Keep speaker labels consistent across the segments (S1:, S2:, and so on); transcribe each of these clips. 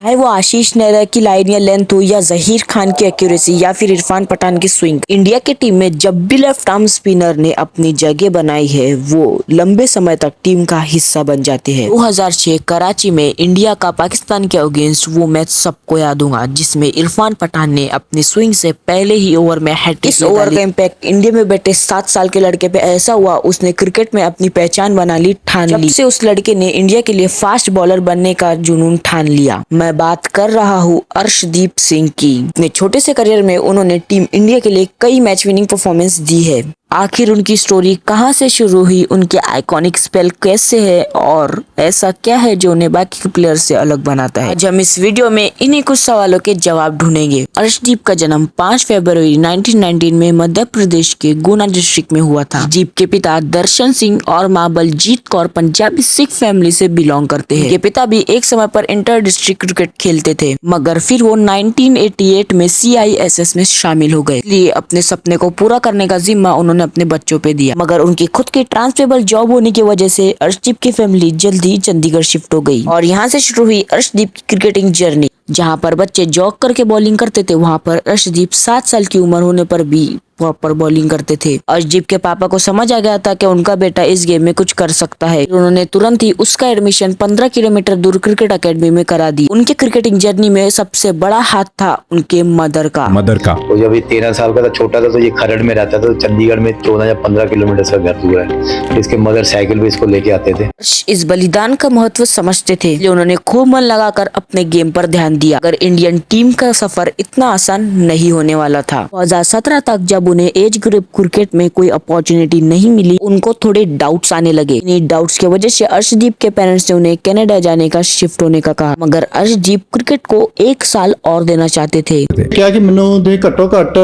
S1: चाहे वो आशीष नेहरा की लाइन या लेंथ हो या जहीर खान की एक्यूरेसी या फिर इरफान पठान की स्विंग, इंडिया की टीम में जब भी लेफ्ट आर्म स्पिनर ने अपनी जगह बनाई है वो लंबे समय तक टीम का हिस्सा बन जाते हैं। 2006 कराची में इंडिया का पाकिस्तान के अगेंस्ट वो मैच सबको याद होगा जिसमें इरफान पठान ने अपनी स्विंग से पहले ही ओवर में हैट्रिक। इस ओवर का इम्पैक्ट इंडिया में बैठे 7 साल के लड़के पे ऐसा हुआ, उसने क्रिकेट में अपनी पहचान बना ली, ठान ली। जब से उस लड़के ने इंडिया के लिए फास्ट बॉलर बनने का जुनून ठान लिया। मैं बात कर रहा हूँ अर्शदीप सिंह की। अपने छोटे से करियर में उन्होंने टीम इंडिया के लिए कई मैच विनिंग परफॉर्मेंस दी है। आखिर उनकी स्टोरी कहां से शुरू हुई, उनके आइकॉनिक स्पेल कैसे है और ऐसा क्या है जो उन्हें बाकी प्लेयर से अलग बनाता है, आज हम इस वीडियो में इन्हीं कुछ सवालों के जवाब ढूंढेंगे। अर्शदीप का जन्म 5 फरवरी 1919 में मध्य प्रदेश के गुना डिस्ट्रिक्ट में हुआ था। दीप के पिता दर्शन सिंह और माँ बलजीत कौर पंजाबी सिख फैमिली से बिलोंग करते हैं। उनके पिता भी एक समय पर इंटर डिस्ट्रिक्ट क्रिकेट खेलते थे, मगर फिर वो 1988 में CISS में शामिल हो गए। इसलिए अपने सपने को पूरा करने का जिम्मा उन्होंने अपने बच्चों पे दिया, मगर उनकी खुद की ट्रांसफरेबल जॉब होने की वजह से अर्शदीप की फैमिली जल्दी चंडीगढ़ शिफ्ट हो गई और यहाँ से शुरू हुई अर्शदीप की क्रिकेटिंग जर्नी। जहाँ पर बच्चे जॉग करके बॉलिंग करते थे वहाँ पर अर्शदीप 7 साल की उम्र होने पर भी प्रॉपर बॉलिंग करते थे। अर्शदीप के पापा को समझ आ गया था कि उनका बेटा इस गेम में कुछ कर सकता है। उन्होंने तुरंत ही उसका एडमिशन 15 किलोमीटर दूर क्रिकेट एकेडमी में करा दी। उनके क्रिकेटिंग जर्नी में सबसे बड़ा हाथ था उनके मदर का।
S2: वो जब ये 13 साल का था, छोटा था, तो ये खरड़ में रहता था, तो चंडीगढ़ में 14 या 15 किलोमीटर का घर दूर है। इसके मदर साइकिल पे इसको लेके आते थे।
S1: इस बलिदान का महत्व समझते थे, इसलिए उन्होंने खूब मन लगाकर अपने गेम पर ध्यान दिया। अगर इंडियन टीम का सफर इतना आसान नहीं होने वाला था। 2017 तक जब उन्हें एज ग्रुप क्रिकेट में कोई अपॉर्चुनिटी नहीं मिली, उनको थोड़े डाउट्स आने लगे। इन डाउट्स की वजह से अर्शदीप के पेरेंट्स ने उन्हें कनाडा जाने का, शिफ्ट होने का कहा, मगर अर्शदीप क्रिकेट को 1 साल और देना चाहते थे।
S3: क्या कि ਮੈਨੂੰ ਦੇ ਘੱਟੋ ਘੱਟ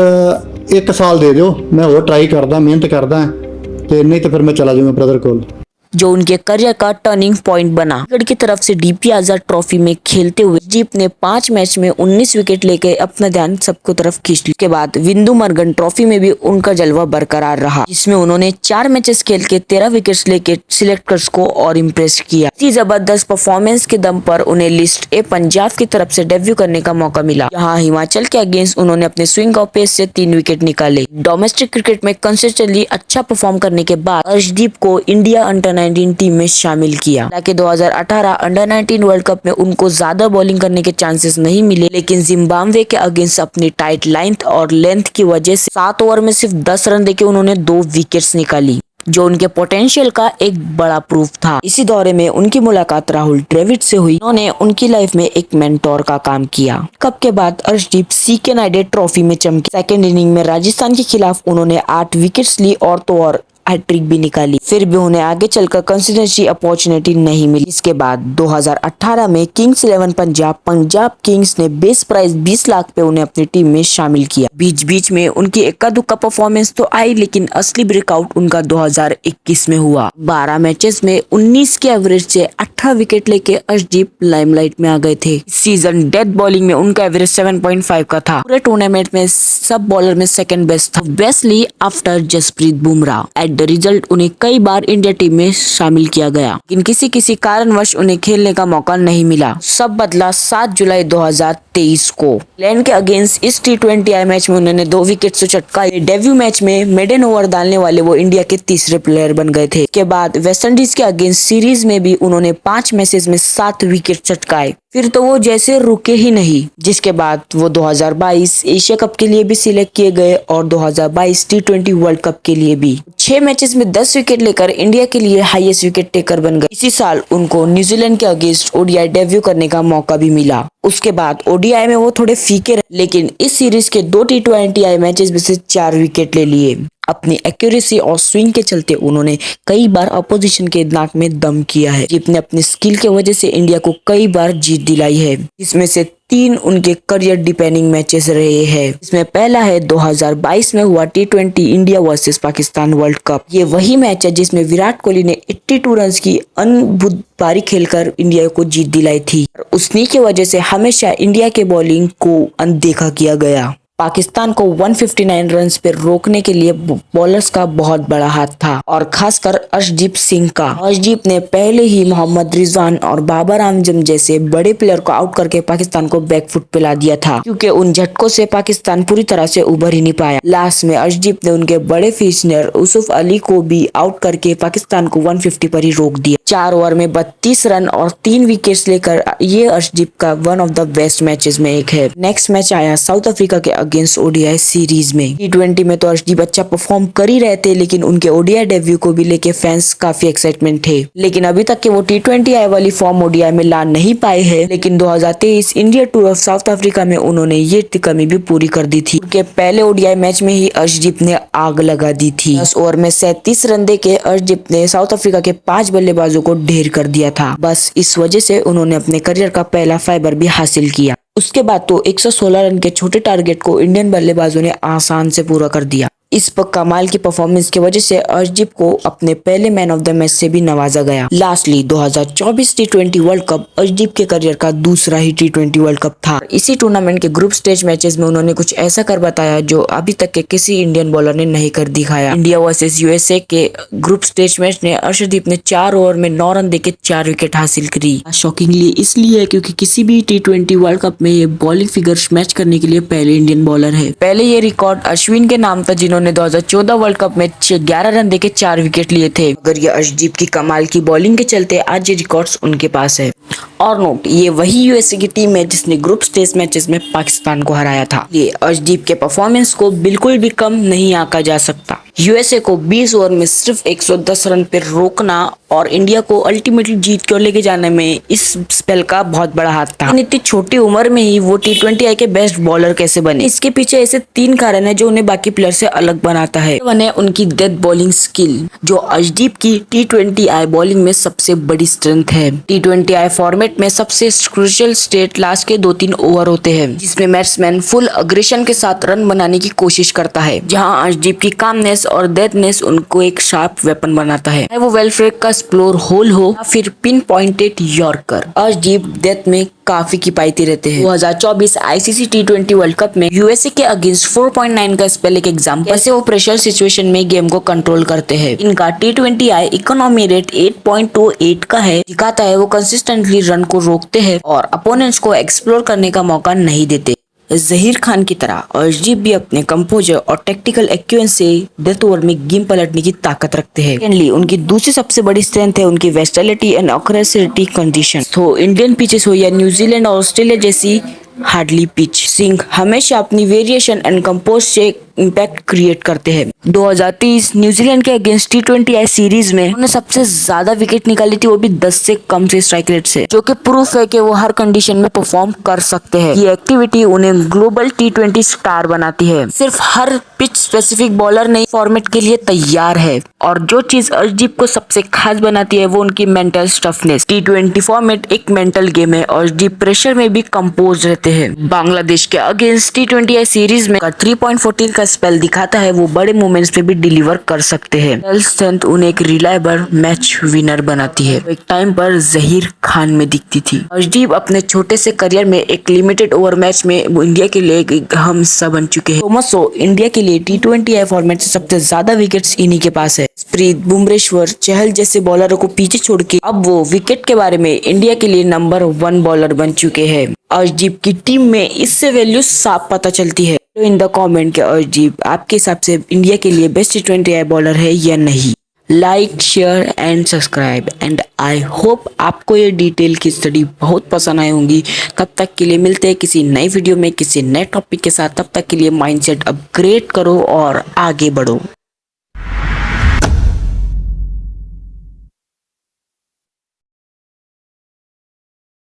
S3: 1 ਸਾਲ ਦੇ ਦਿਓ, ਮੈਂ ਹੋਰ ਟਰਾਈ ਕਰਦਾ, ਮਿਹਨਤ ਕਰਦਾ ਤੇ ਨਹੀਂ ਤੇ ਫਿਰ ਮੈਂ ਚਲਾ ਜਾਊਂਗਾ ब्रदर ਕੋਲ।
S1: जो उनके करियर का टर्निंग पॉइंट बना। चंडीगढ़ की तरफ से DP आजाद ट्रॉफी में खेलते हुए अर्शदीप ने 5 मैच में 19 विकेट लेके अपना ध्यान सबको तरफ खींच लिया। के बाद विंडू मर्गन ट्रॉफी में भी उनका जलवा बरकरार रहा, जिसमें उन्होंने 4 मैचेस खेल के 13 विकेट्स लेके सिलेक्टर्स को और इम्प्रेस किया। इसी जबरदस्त परफॉर्मेंस के दम पर उन्हें लिस्ट ए पंजाब की तरफ से डेब्यू करने का मौका मिला। यहाँ हिमाचल के अगेंस्ट उन्होंने अपने स्विंग और पेस से 3 विकेट निकाले। डोमेस्टिक क्रिकेट में कंसिस्टेंटली अच्छा परफॉर्म करने के बाद अर्शदीप को इंडिया अंडर 19 टीम में शामिल किया। ताकि 2018 अंडर 19 वर्ल्ड कप में उनको ज्यादा बॉलिंग करने के चांसेस नहीं मिले, लेकिन जिम्बाब्वे के अगेंस्ट अपनी टाइट लाइन और लेंथ की वजह से 7 ओवर में सिर्फ 10 रन देके उन्होंने 2 विकेट्स निकाली, जो उनके पोटेंशियल का एक बड़ा प्रूफ था। इसी दौरे में उनकी मुलाकात राहुल द्रविड़ से हुई। उन्होंने उनकी लाइफ में एक मेंटोर का काम किया। कप के बाद अर्शदीप CK नायडू ट्रॉफी में चमके। सेकेंड इनिंग में राजस्थान के खिलाफ उन्होंने 8 विकेट्स ली और तो और हैट्रिक भी निकाली। फिर भी उन्हें आगे चलकर कंसिस्टेंसी अपॉर्चुनिटी नहीं मिली। इसके बाद 2018 में किंग्स 11 पंजाब किंग्स ने बेस प्राइस 20 लाख पे उन्हें अपनी टीम में शामिल किया। बीच बीच में उनकी इक्का दुक्का परफॉर्मेंस तो आई, लेकिन असली ब्रेकआउट उनका 2021 में हुआ। 12 मैचेस में 19 के एवरेज से 18 विकेट लेके अर्शदीप लाइमलाइट में आ गए थे। इस सीजन डेथ बॉलिंग में उनका एवरेज 7.5 का था। पूरे टूर्नामेंट में सब बॉलर में सेकंड बेस्ट था, bestly after Jasprit Bumrah. The result उन्हें कई बार इंडिया टीम में शामिल किया गया, लेकिन किसी कारणवश उन्हें खेलने का मौका नहीं मिला। सब बदला 7 जुलाई 2023 को इंग्लैंड के अगेंस्ट इस T20I मैच में उन्होंने 2 विकेट से चटकाए। डेब्यू मैच में मेडन ओवर डालने वाले वो इंडिया के तीसरे प्लेयर बन गए थे। के बाद वेस्टइंडीज के अगेंस्ट सीरीज में भी उन्होंने 5 मैचेस में 7 विकेट चटकाए। फिर तो वो जैसे रुके ही नहीं, जिसके बाद वो 2022 एशिया कप के लिए भी सिलेक्ट किए गए और 2022 T20 वर्ल्ड कप के लिए भी। 6 मैचेस में 10 विकेट लेकर इंडिया के लिए हाईएस्ट विकेट टेकर बन गए। इसी साल उनको न्यूजीलैंड के अगेंस्ट ODI डेब्यू करने का मौका भी मिला। उसके बाद ODI में वो थोड़े फीके रहे, लेकिन इस सीरीज के 2 T20I मैचेस में से 4 विकेट ले लिए। अपनी एक्यूरेसी और स्विंग के चलते उन्होंने कई बार अपोजिशन के नाक में दम किया है, जिसने अपनी स्किल के वजह से इंडिया को कई बार जीत दिलाई है। इसमें से 3 उनके करियर डिपेंडिंग मैचेस रहे हैं। इसमें पहला है 2022 में हुआ T20 India versus Pakistan world cup. ये वही मैच है जिसमें विराट कोहली ने 82 रन की अद्भुत पारी खेलकर इंडिया को जीत दिलाई थी। उसी की वजह से हमेशा इंडिया के बॉलिंग को अनदेखा किया गया। पाकिस्तान को 159 रन्स पे रोकने के लिए बॉलर्स का बहुत बड़ा हाथ था और खासकर अर्शदीप सिंह का। अर्शदीप ने पहले ही मोहम्मद रिजवान और बाबर आजम जैसे बड़े प्लेयर को आउट करके पाकिस्तान को बैकफुट पे ला दिया था, क्योंकि उन झटकों से पाकिस्तान पूरी तरह से उभर ही नहीं पाया। लास्ट में अर्शदीप ने उनके बड़े फिनिशर यूसुफ अली को भी आउट करके पाकिस्तान को 150 पर ही रोक दिया। 4 ओवर में 32 रन और 3 विकेट्स लेकर ये अर्शदीप का one of the best matches में एक है। नेक्स्ट मैच आया साउथ अफ्रीका के अगेंस्ट ओडीआई सीरीज में। T20 में तो अर्शदीप अच्छा परफॉर्म कर ही रहे थे, लेकिन उनके ओडीआई डेब्यू को भी लेके फैंस काफी एक्साइटमेंट थे। लेकिन अभी तक के वो T20 आई वाली फॉर्म ओडीआई में ला नहीं पाए हैं। लेकिन 2023 India tour of south Africa में उन्होंने ये कमी भी पूरी कर दी थी, क्योंकि पहले ओडीआई मैच में ही अर्शदीप ने आग लगा दी थी। 10 ओवर में 37 रन देके अर्शदीप ने साउथ अफ्रीका के 5 बल्लेबाजों को ढेर कर दिया था। बस इस वजह से उन्होंने अपने करियर का पहला फाइबर भी हासिल किया। उसके बाद तो 116 रन के छोटे टारगेट को इंडियन बल्लेबाजों ने आसान से पूरा कर दिया। इस पर कमाल की परफॉर्मेंस की वजह से अर्शदीप को अपने पहले मैन ऑफ द मैच से भी नवाजा गया। Lastly 2024 T20 world cup Arshdeep के करियर का दूसरा ही T20 वर्ल्ड कप था। इसी टूर्नामेंट के ग्रुप स्टेज मैचेस में उन्होंने कुछ ऐसा कर बताया जो अभी तक के किसी इंडियन बॉलर ने नहीं कर दिखाया। इंडिया वर्सेस यूएसए के ग्रुप स्टेज मैच में अर्शदीप ने 4 ओवर में 9 रन देके 4 विकेट हासिल करी। शॉकिंगली इसलिए क्योंकि किसी भी T20 वर्ल्ड कप में ये बॉलिंग फिगर्स मैच करने के लिए पहले इंडियन बॉलर है। पहले ये रिकॉर्ड अश्विन के नाम था, जिन्होंने 2014 वर्ल्ड कप में 11 रन देके 4 विकेट लिए थे। अगर ये अर्शदीप की कमाल की बॉलिंग के चलते आज ये रिकॉर्ड्स उनके पास है। और नोट, ये वही यूएसए की टीम है जिसने ग्रुप स्टेज मैचेस में पाकिस्तान को हराया था। ये अर्शदीप के परफॉर्मेंस को बिल्कुल भी कम नहीं आंका जा सकता। यूएसए को 20 ओवर में सिर्फ 110 रन पर रोकना और इंडिया को अल्टीमेटली जीत कर लेके जाने में इस स्पेल का बहुत बड़ा हाथ था। इतनी छोटी उम्र में ही वो T20 आई के बेस्ट बॉलर कैसे बने, इसके पीछे ऐसे 3 कारण है जो उन्हें बाकी प्लेयर से अलग बनाता है। वन है उनकी डेथ बॉलिंग स्किल, जो अर्शदीप की T20 आई बॉलिंग में सबसे बड़ी स्ट्रेंथ है। T20 आई फॉर्मेट में सबसे क्रूशियल स्टेट लास्ट के 2-3 ओवर होते हैं, जिसमें बैट्समैन फुल अग्रेशन के साथ रन बनाने की कोशिश करता है, जहां अर्शदीप की कामनेस और डेथनेस उनको एक शार्प वेपन बनाता है। वो वेलफ्रेक का एक्सप्लोर होल हो या फिर pin pointed yorker, Arshdeep death में काफी किफायती रहते हैं। 2024 आईसीसी T20 वर्ल्ड कप में यूएसए के अगेंस्ट 4.9 का स्पेल एक एग्जाम्पल कैसे वो प्रेशर सिचुएशन में गेम को कंट्रोल करते हैं। इनका T20 आई इकोनॉमी रेट 8.28 का है, दिखाता है वो कंसिस्टेंटली रन को रोकते हैं और अपोनेंट्स को एक्सप्लोर करने का मौका नहीं देते। जहीर खान की तरह अर्शदीप भी अपने कंपोजर और टेक्टिकल एक्यूरेंस से डेथ ओवर में गेम पलटने की ताकत रखते हैं। सेकेंडली, उनकी दूसरी सबसे बड़ी स्ट्रेंथ है उनकी वर्सेटिलिटी एंड एक्यूरेसी कंडीशन। तो इंडियन पिचेस हो या न्यूजीलैंड और ऑस्ट्रेलिया जैसी हार्डली पिच, सिंह हमेशा अपनी वेरिएशन एंड कंपोज से इम्पैक्ट क्रिएट करते हैं। 2023 न्यूजीलैंड के अगेंस्ट T20 आई सीरीज में उन्होंने सबसे ज्यादा विकेट निकाली थी, वो भी 10 से कम से स्ट्राइक रेट से, जो कि प्रूफ है कि वो हर कंडीशन में परफॉर्म कर सकते हैं। ये एक्टिविटी उन्हें ग्लोबल T20 स्टार बनाती है। सिर्फ हर पिच स्पेसिफिक बॉलर नहीं, फॉर्मेट के लिए तैयार है। और जो चीज अर्शदीप को सबसे खास बनाती है वो उनकी मेंटल टफनेस। T20 फॉर्मेट एक मेंटल गेम है और अर्शदीप प्रेशर में भी कंपोज रहते हैं। बांग्लादेश के अगेंस्ट T20 आई सीरीज में 3.14 का स्पेल दिखाता है वो बड़े मोमेंट्स पे भी डिलीवर कर सकते हैं। स्ट्रेंथ उन्हें एक रिलायबल मैच विनर बनाती है, एक टाइम पर जहीर खान में दिखती थी। अर्शदीप अपने छोटे से करियर में एक लिमिटेड ओवर मैच में इंडिया के लिए एक अहम हिस्सा बन चुके हैं। थॉमस इंडिया के लिए T20 आई फॉर्मेट से सबसे ज्यादा विकेट्स इन्हीं के पास है। प्रीत बुमरेश्वर चहल जैसे बॉलरों को पीछे छोड़ के अब वो विकेट के बारे में इंडिया के लिए नंबर 1 बॉलर बन चुके हैं। अर्शदीप की टीम में इससे वैल्यू साफ पता चलती है। तो इन द कमेंट के अर्शदीप आपके हिसाब से इंडिया के लिए बेस्ट T20 आई बॉलर है या नहीं। Like, share and subscribe and I hope आपको ये डिटेल की स्टडी बहुत पसंद आई होंगी। तब तक के लिए मिलते हैं किसी नई वीडियो में किसी नए टॉपिक के साथ। तब तक के लिए माइंडसेट अपग्रेड करो और आगे बढ़ो।